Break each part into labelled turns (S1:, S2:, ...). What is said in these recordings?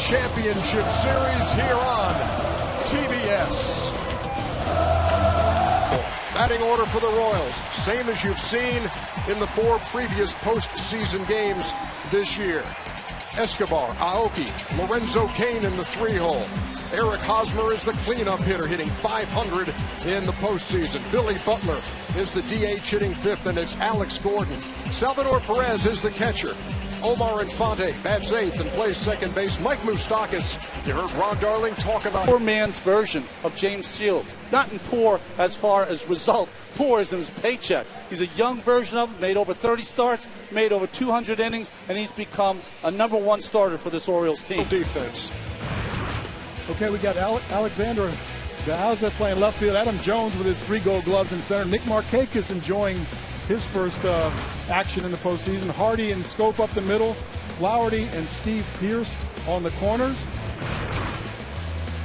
S1: Championship Series here on TBS. Batting order for the Royals, same as you've seen in the 4 previous postseason games this year. Escobar, Aoki, Lorenzo Cain in the 3-hole. Eric Hosmer is the cleanup hitter, hitting .500 in the postseason. Billy Butler is the DH, hitting 5th, and it's Alex Gordon. Salvador Perez is the catcher. Omar Infante bats 8th and plays second base. Mike Moustakas, you heard Ron Darling talk about
S2: poor man's version of James Shields. Not in poor as far as result. Poor is in his paycheck. He's a young version of him, made over 30 starts, made over 200 innings, and he's become a #1 starter for this Orioles team.
S1: Defense.
S3: Okay, we got Alexander Gaauza playing left field. Adam Jones with his 3 gold gloves in center. Nick Markakis enjoying his first action in the postseason. Hardy and Scope up the middle. Flaherty and Steve Pearce on the corners.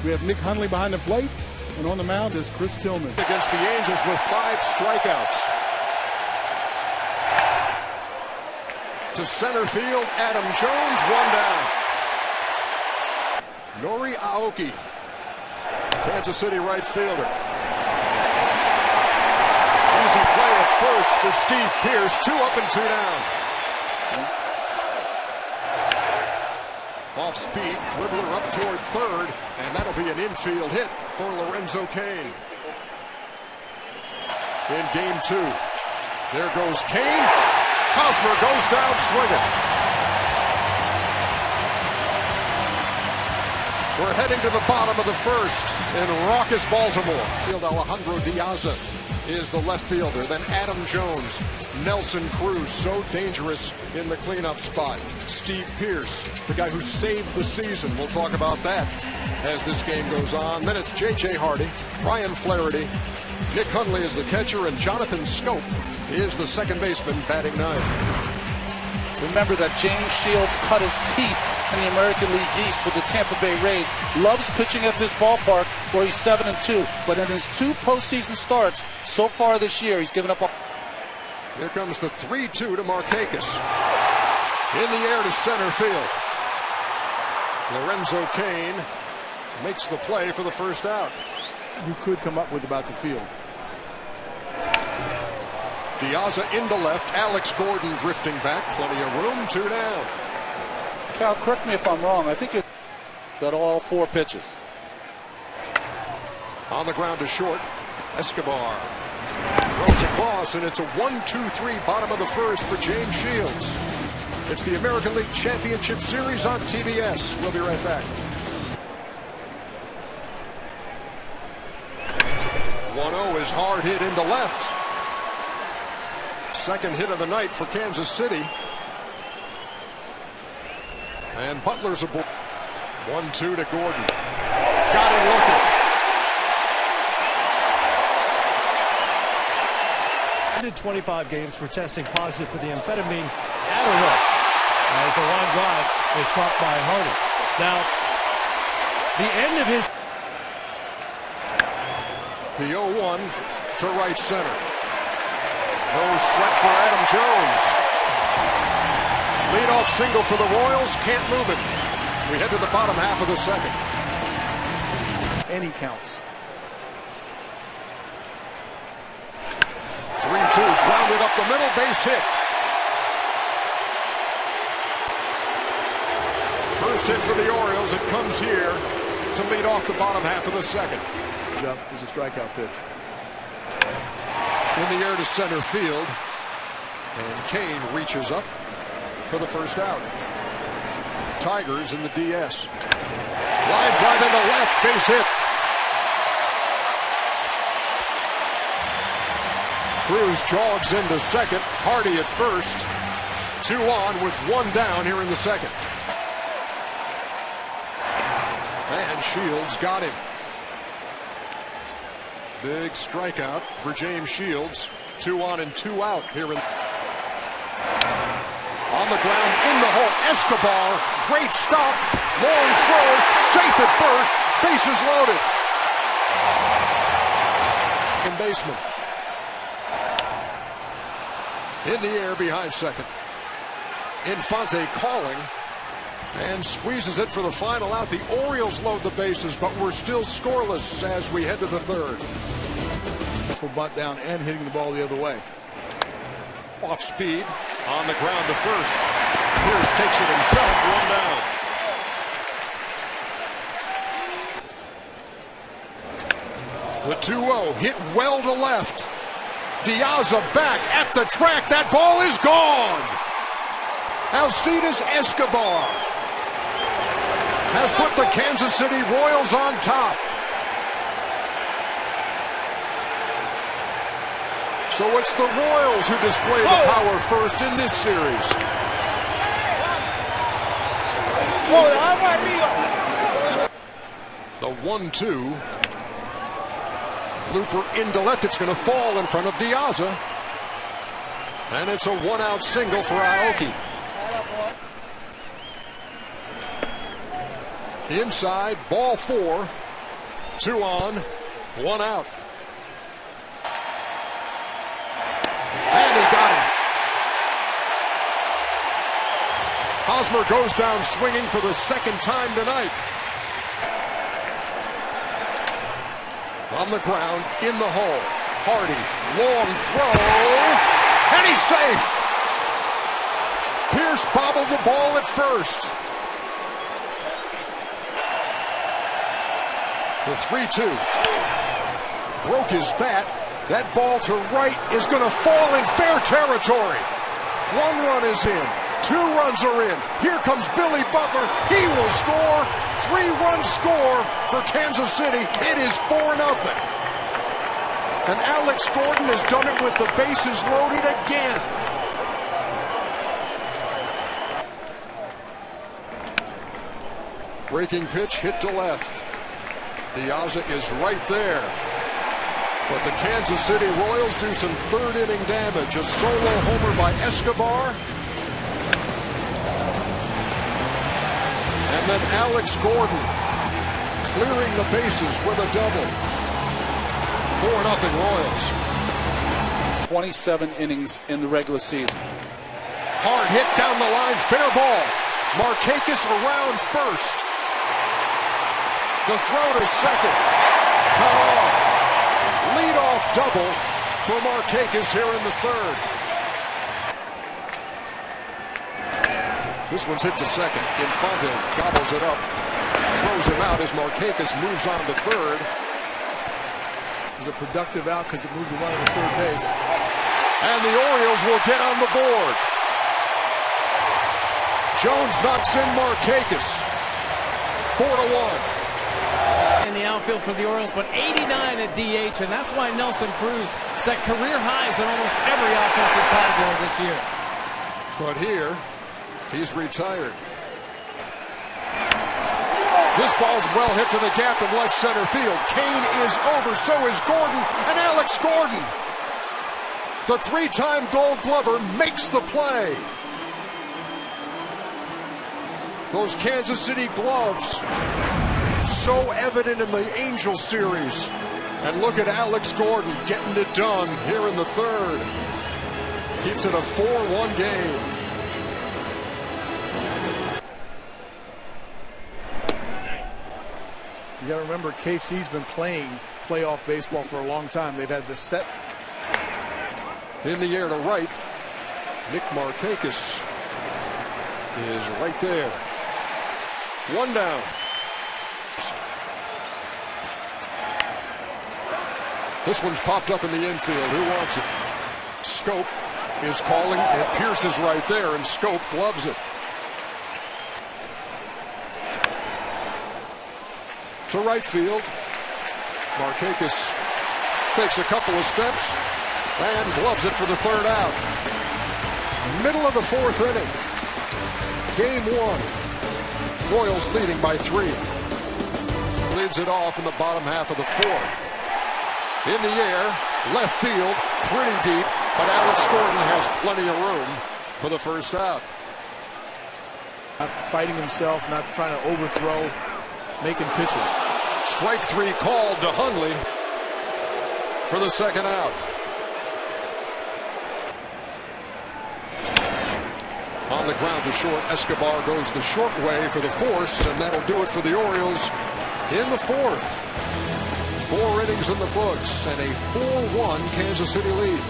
S3: We have Nick Hundley behind the plate. And on the mound is Chris Tillman.
S1: Against the Angels with 5 strikeouts. To center field, Adam Jones, 1 down. Nori Aoki, Kansas City right fielder. Easy play at first for Steve Pearce. 2 up and 2 down. Off speed, dribbler up toward third, and that'll be an infield hit for Lorenzo Cain. In game 2, there goes Cain. Hosmer goes down swinging. We're heading to the bottom of the first in raucous Baltimore. Alejandro Diaz is the left fielder. Then Adam Jones, Nelson Cruz, so dangerous in the cleanup spot. Steve Pearce, the guy who saved the season. We'll talk about that as this game goes on. Then it's J.J. Hardy, Brian Flaherty, Nick Hundley is the catcher, and Jonathan Scope is the second baseman, batting 9th.
S2: Remember that James Shields cut his teeth in the American League East with the Tampa Bay Rays. Loves pitching at this ballpark where he's 7-2. But in his 2 postseason starts so far this year, he's given up.
S1: Here comes the 3-2 to Markakis. In the air to center field. Lorenzo Cain makes the play for the first out.
S3: You could come up with about the field.
S1: Diaz into left. Alex Gordon drifting back. Plenty of room. 2 down.
S2: Cal, correct me if I'm wrong. I think it got all 4 pitches.
S1: On the ground to short. Escobar throws across, and it's a 1-2-3 bottom of the first for James Shields. It's the American League Championship Series on TBS. We'll be right back. 1-0 is hard hit into left. Second hit of the night for Kansas City. And Butler's aboard. 1-2 to Gordon. Got him looking.
S4: 25 games for testing positive for the amphetamine Adderall, as the line drive is caught by Hardy. Now, the end of his...
S1: The 0-1 to right center. No sweat for Adam Jones. Leadoff single for the Royals. Can't move it. We head to the bottom half of the second.
S3: Any counts.
S1: 3-2, grounded up the middle, base hit. First hit for the Orioles. It comes here to lead off the bottom half of the second.
S3: This is a strikeout pitch.
S1: In the air to center field. And Cain reaches up for the first out. Tigers in the DS. Line drive into left, base hit. Cruz jogs into second. Hardy at first. 2 on with 1 down here in the second. And Shields got him. Big strikeout for James Shields. 2 on and 2 out here in. On the ground, in the hole, Escobar. Great stop. Long throw. Safe at first. Bases loaded. And baseman. In the air behind second. Infante calling. And squeezes it for the final out. The Orioles load the bases, but we're still scoreless as we head to the third.
S3: For bunt down and hitting the ball the other way.
S1: Off speed, on the ground to first. Pierce takes it himself, one down. The 2-0 hit well to left. Diaza back at the track. That ball is gone. Alcides Escobar has put the Kansas City Royals on top. So it's the Royals who display the power first in this series. The 1-2. Blooper into left. It's going to fall in front of Diaza. And it's a one-out single for Aoki. Inside, ball 4. 2 on, 1 out. And he got him. Hosmer goes down swinging for the second time tonight. On the ground, in the hole. Hardy, long throw, and he's safe. Pierce bobbled the ball at first. The 3-2. Broke his bat. That ball to right is going to fall in fair territory. 1 run is in. 2 runs are in. Here comes Billy Butler. He will score. 3-run score for Kansas City. It is 4-0. And Alex Gordon has done it with the bases loaded again. Breaking pitch hit to left. Diaza is right there. But the Kansas City Royals do some third-inning damage. A solo homer by Escobar. And then Alex Gordon clearing the bases with a double. 4-0 Royals.
S2: 27 innings in the regular season.
S1: Hard hit down the line. Fair ball. Markakis around first. The throw to second. Cut off. Leadoff double for Markakis here in the third. This one's hit to second. Infante gobbles it up. Throws him out as Markakis moves on to third.
S3: It was a productive out because it moved the runner to third base.
S1: And the Orioles will get on the board. Jones knocks in Markakis. 4-1.
S5: In the outfield for the Orioles, but 89 at DH, and that's why Nelson Cruz set career highs in almost every offensive category this year.
S1: But here, he's retired. This ball's well hit to the gap in left center field. Kane is over, so is Gordon, and Alex Gordon, the 3-time Gold Glover, makes the play. Those Kansas City gloves, so evident in the Angels series. And look at Alex Gordon getting it done here in the third. Keeps it a 4-1 game.
S3: You got to remember, KC's been playing playoff baseball for a long time. They've had this set.
S1: In the air to right. Nick Markakis is right there. 1 down. This one's popped up in the infield. Who wants it? Scope is calling, and Pierce is right there, and Scope gloves it. To right field. Markakis takes a couple of steps and gloves it for the third out. Middle of the 4th inning. Game 1. Royals leading by 3. Leads it off in the bottom half of the 4th. In the air, left field, pretty deep, but Alex Gordon has plenty of room for the first out.
S3: Not fighting himself, not trying to overthrow, making pitches.
S1: Strike 3 called to Hundley for the second out. On On the ground to short, Escobar goes the short way for the force, and that'll do it for the Orioles in the fourth. 4 innings in the books and a 4-1 Kansas City lead.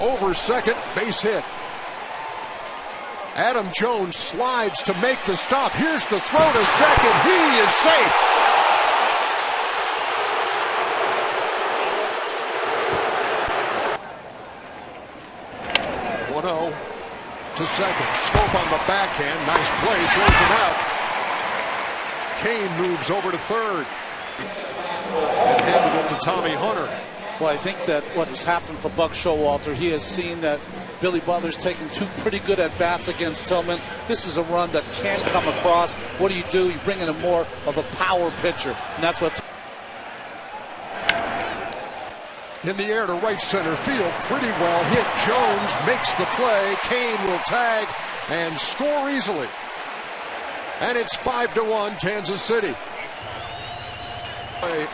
S1: Over second, base hit. Adam Jones slides to make the stop. Here's the throw to second. He is safe. To second. Scope on the backhand. Nice play. Throws him out. Kane moves over to third. And handed it to Tommy Hunter.
S2: Well, I think that what has happened for Buck Showalter, he has seen that Billy Butler's taken 2 pretty good at-bats against Tillman. This is a run that can come across. What do? You bring in a more of a power pitcher. And that's what...
S1: In the air to right center field, pretty well hit. Jones makes the play. Kane will tag and score easily. And it's 5-1 Kansas City.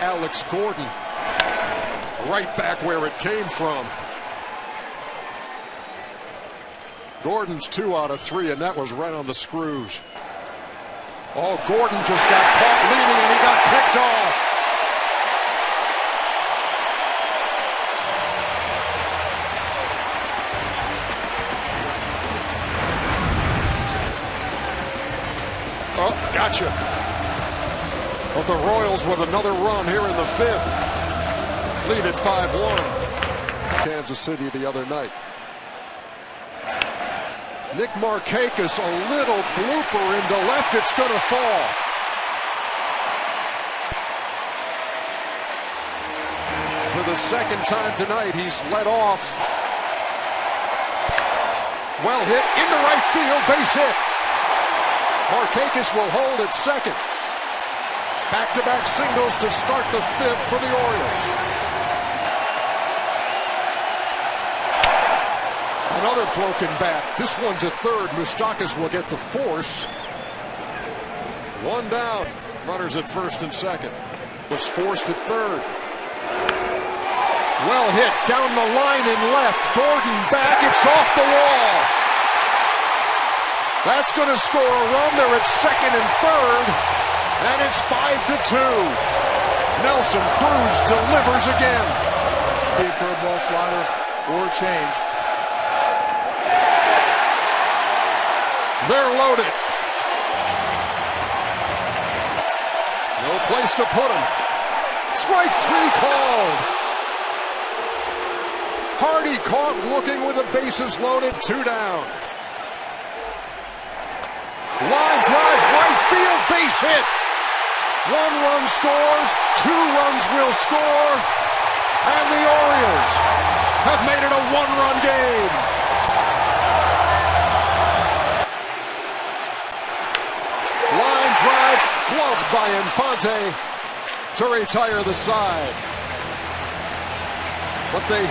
S1: Alex Gordon, right back where it came from. Gordon's 2 out of 3, and that was right on the screws. Oh, Gordon just got caught leaning, and he got picked off. Oh, gotcha. But the Royals with another run here in the 5th. Lead at 5-1. Kansas City the other night. Nick Markakis, a little blooper into left. It's going to fall. For the second time tonight, he's led off. Well hit into right field, base hit. Markakis will hold at second. Back-to-back singles to start the 5th for the Orioles. Another broken bat. This one to third. Moustakas will get the force. 1 down. Runners at first and second. Was forced at third. Well hit down the line in left. Gordon back. It's off the wall. That's going to score a run. They're at second and third. And it's 5-2. Nelson Cruz delivers again.
S3: Curveball, slider, or change.
S1: They're loaded. No place to put him. Strike 3 called. Hardy caught looking with the bases loaded. 2 down. Line drive, right field, base hit. 1 run scores, 2 runs will score, and the Orioles have made it a 1-run game. Line drive, gloved by Infante to retire the side. But they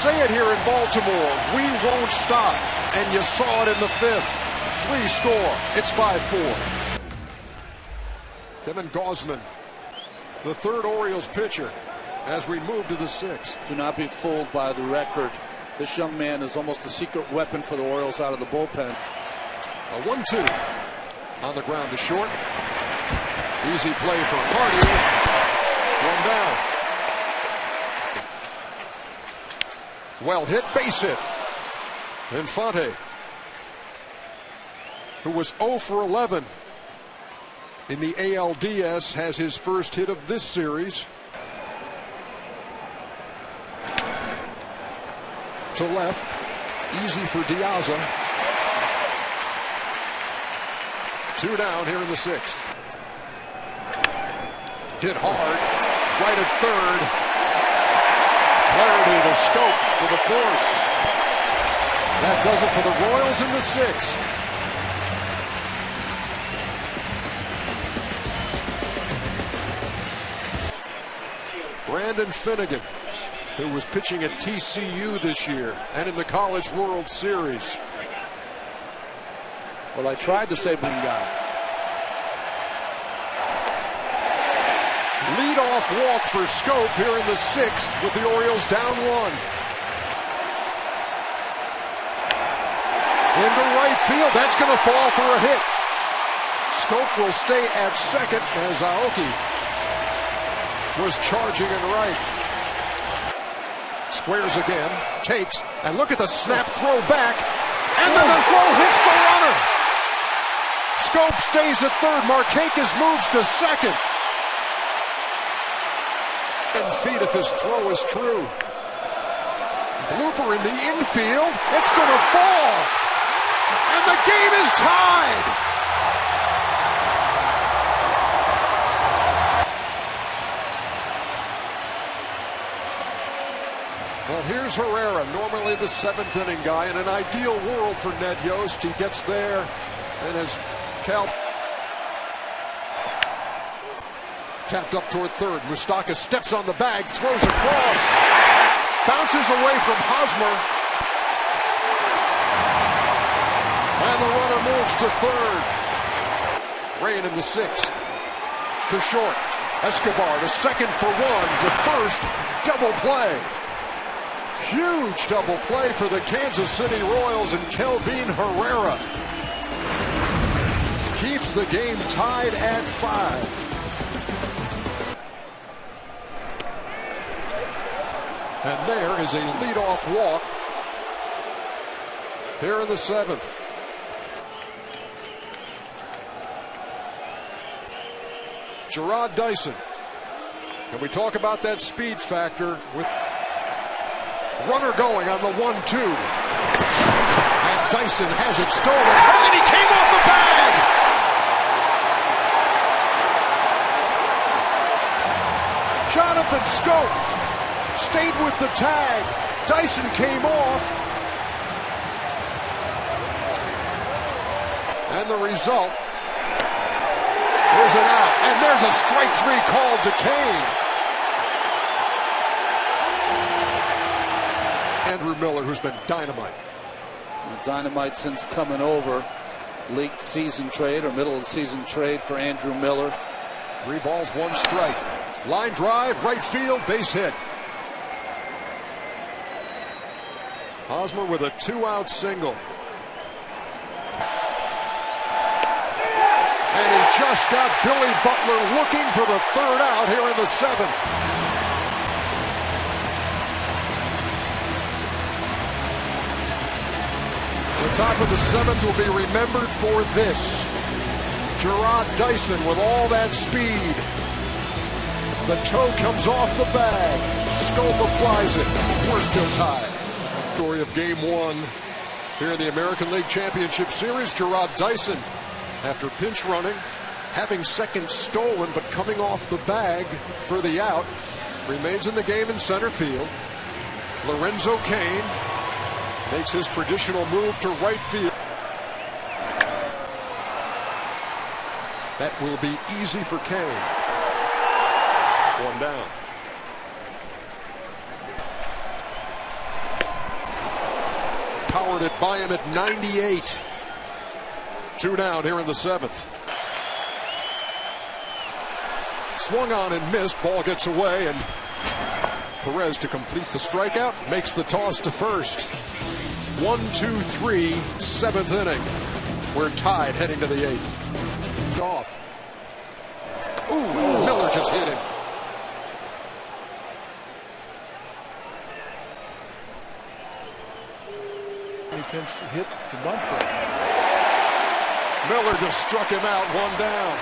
S1: say it here in Baltimore, we won't stop, and you saw it in the 5th. 3 score, it's 5-4. Kevin Gausman, the 3rd Orioles pitcher, as we move to the 6th.
S2: Do not be fooled by the record. This young man is almost a secret weapon for the Orioles out of the bullpen.
S1: A 1-2 on the ground to short. Easy play for Hardy. 1 down. Well hit, base hit. Infante, who was 0 for 11 in the ALDS, has his first hit of this series. To left, easy for Diaza. 2 down here in the 6th. Hit hard, right at third. Clarity to Scope for the force. That does it for the Royals in the 6th. Brandon Finnegan, who was pitching at TCU this year and in the College World Series.
S2: Well, I tried to say one guy.
S1: Lead-off walk for Scope here in the 6th with the Orioles down 1. into right field. That's going to fall for a hit. Schoop will stay at second as Aoki was charging in right. Squares again, takes, and look at the snap throw back, and then the throw hits the runner. Schoop stays at third. Markakis moves to second. 10 feet if his throw is true. Blooper in the infield. It's going to fall. And the game is tied. Well, here's Herrera, normally the seventh inning guy. In an ideal world for Ned Yost, he gets there and as Cal tapped up toward third. Moustakas steps on the bag, throws across, bounces away from Hosmer, and the runner moves to third. Rain in the sixth to short. Escobar to second for one, to first, double play. Huge double play for the Kansas City Royals and Kelvin Herrera. Keeps the game tied at 5. And there is a leadoff walk here in the 7th. Gerard Dyson. And we talk about that speed factor with runner going on the 1-2. And Dyson has it stolen. And then he came off the bag. Jonathan Schoop stayed with the tag. Dyson came off. And the result is an out. And there's a strike 3 called to Kane. Andrew Miller, who's been dynamite.
S2: Dynamite since coming over. Late season trade or middle of the season trade for Andrew Miller.
S1: 3 balls, 1 strike. Line drive, right field, base hit. Hosmer with a 2-out single. And he just got Billy Butler looking for the 3rd out here in the 7th. The top of the 7th will be remembered for this. Gerard Dyson with all that speed. The toe comes off the bag. Schoop applies it. We're still tied. Story of game 1 here in the American League Championship Series. Gerard Dyson, after pinch running, having second stolen but coming off the bag for the out, remains in the game in center field. Lorenzo Cain makes his traditional move to right field. That will be easy for Cain. 1 down. Powered it by him at 98. 2 down here in the 7th. Swung on and missed. Ball gets away, and Perez to complete the strikeout. Makes the toss to first. 1-2-3, 7th inning. We're tied heading to the 8th. Off. Ooh, Miller just hit him.
S3: He pinched, hit the bunt for him.
S1: Miller just struck him out, 1 down.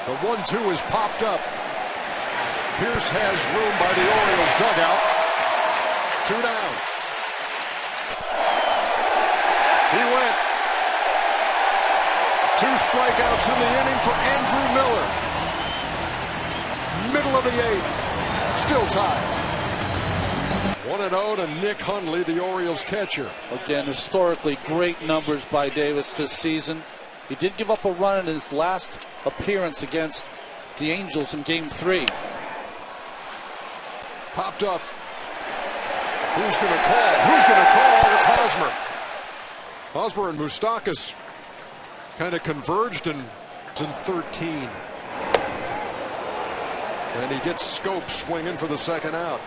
S1: The 1-2 is popped up. Pierce has room by the Orioles dugout. 2 down. He went. 2 strikeouts in the inning for Andrew Miller. Middle of the 8th. Still tied. 1-0 to Nick Hundley, the Orioles catcher.
S2: Again, historically great numbers by Davis this season. He did give up a run in his last appearance against the Angels in Game 3.
S1: Popped up. Who's going to call? Who's going to call? It's Hosmer. Hosmer and Moustakas kind of converged in 13. And he gets Schoop swinging for the 2nd out.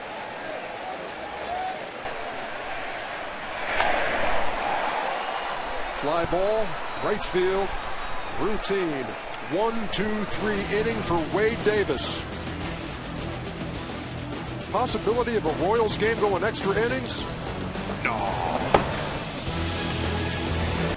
S1: Fly ball, right field, routine. 1-2-3 inning for Wade Davis. Possibility of a Royals game going extra innings? No.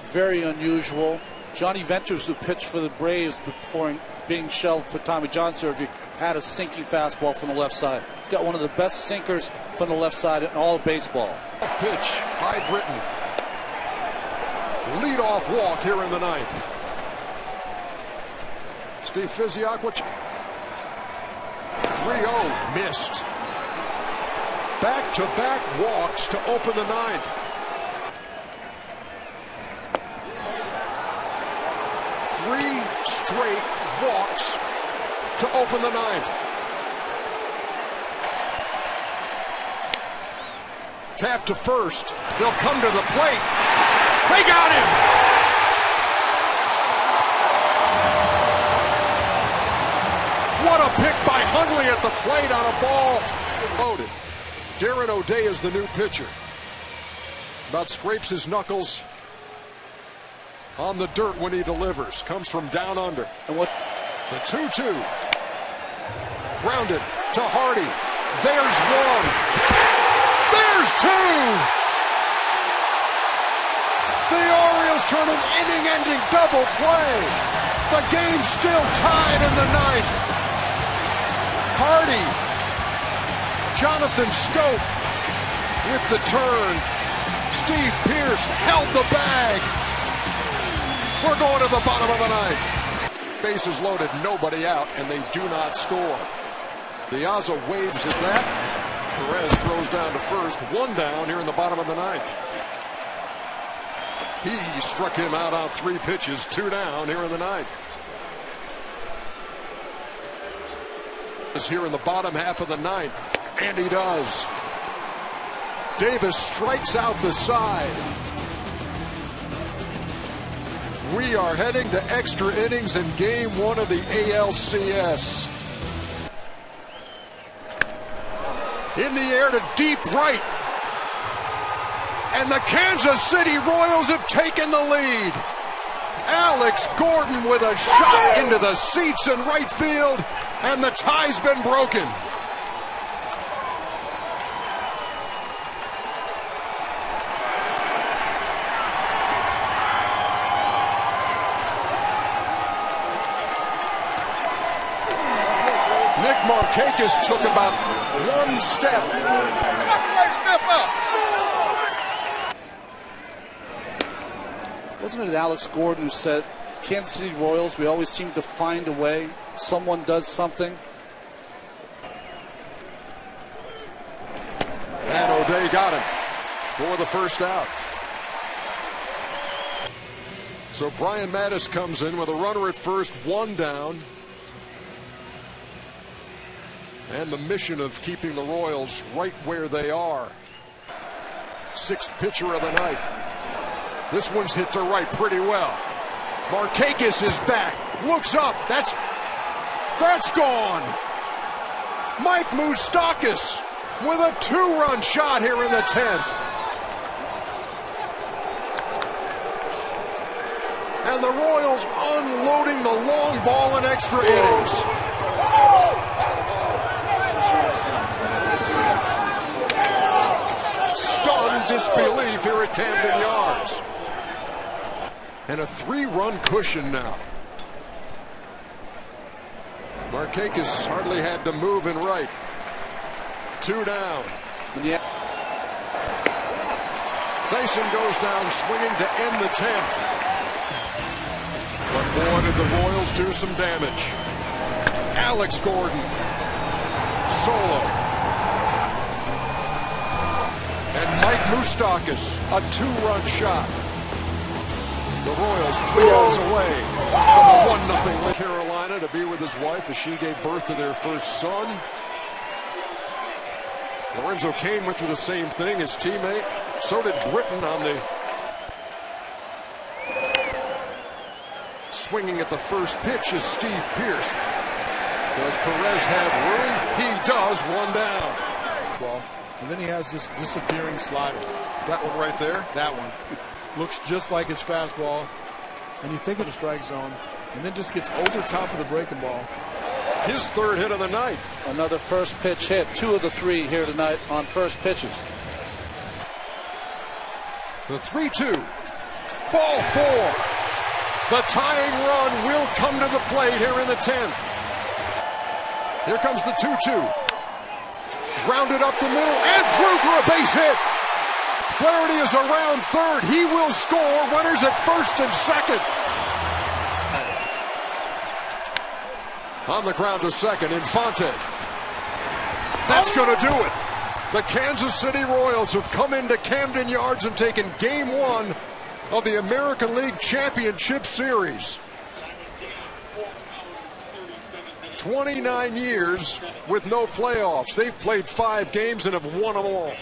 S2: Very unusual. Johnny Venters, who pitched for the Braves before being shelved for Tommy John surgery, had a sinking fastball from the left side. He's got one of the best sinkers from the left side in all of baseball.
S1: Pitch by Britton. Leadoff walk here in the ninth. Steve Physiak, 3-0, missed. Back-to-back walks to open the ninth. Three straight walks to open the ninth. Tap to first. They'll come to the plate. They got him! What a pick by Hundley at the plate on a ball. Loaded. Darren O'Day is the new pitcher. About scrapes his knuckles on the dirt when he delivers. Comes from down under. And what? The 2-2. Grounded to Hardy. There's one. There's two. The Orioles turn an inning-ending double play. The game's still tied in the ninth. Hardy. Jonathan Stope with the turn. Steve Pierce held the bag. We're going to the bottom of the ninth. Bases loaded, nobody out, and they do not score. Piazza waves at that. Perez throws down to first. One down here in the bottom of the ninth. He struck him out on 3 pitches. 2 down here in the ninth. Is here in the bottom half of the ninth, and he does. Davis strikes out the side. We are heading to extra innings in game 1 of the ALCS. In the air to deep right. And the Kansas City Royals have taken the lead. Alex Gordon with a shot into the seats in right field, and the tie's been broken. Nick Markakis took about 1 step. Step up.
S2: Wasn't it Alex Gordon who said, Kansas City Royals, we always seem to find a way. Someone does something.
S1: And O'Day got him for the first out. So Brian Mattis comes in with a runner at first, 1 down. And the mission of keeping the Royals right where they are. 6th pitcher of the night. This one's hit to right pretty well. Markakis is back. Looks up. That's gone. Mike Moustakas with a 2-run shot here in the 10th. And the Royals unloading the long ball in extra innings. Stunned disbelief here at Camden Yards. And a 3-run cushion now. Markakis hardly had to move in right. 2 down.
S2: Yeah.
S1: Dyson goes down swinging to end the 10th. But boy, did the Royals do some damage. Alex Gordon. Solo. And Mike Moustakas, a 2-run shot. The Royals 3 outs away from a 1-0 lead. Carolina to be with his wife as she gave birth to their first son. Lorenzo Cain went through the same thing, his teammate. So did Britton on the... Swinging at the first pitch is Steve Pierce. Does Perez have room? He does. 1 down.
S3: Well, and then he has this disappearing slider.
S1: That one right there?
S3: That one. looks just like his fastball. And you think of the strike zone, and then just gets over top of the breaking ball.
S1: His third hit of the night.
S2: Another first pitch hit. 2 of the 3 here tonight on first pitches.
S1: The 3-2. Ball 4. The tying run will come to the plate here in the 10th. Here comes the 2-2. Grounded up the middle and through for a base hit. Flaherty is around third. He will score. Runners at first and second. On the ground to second, Infante. That's going to do it. The Kansas City Royals have come into Camden Yards and taken Game 1 of the American League Championship Series. 29 years with no playoffs. They've played 5 games and have won them all.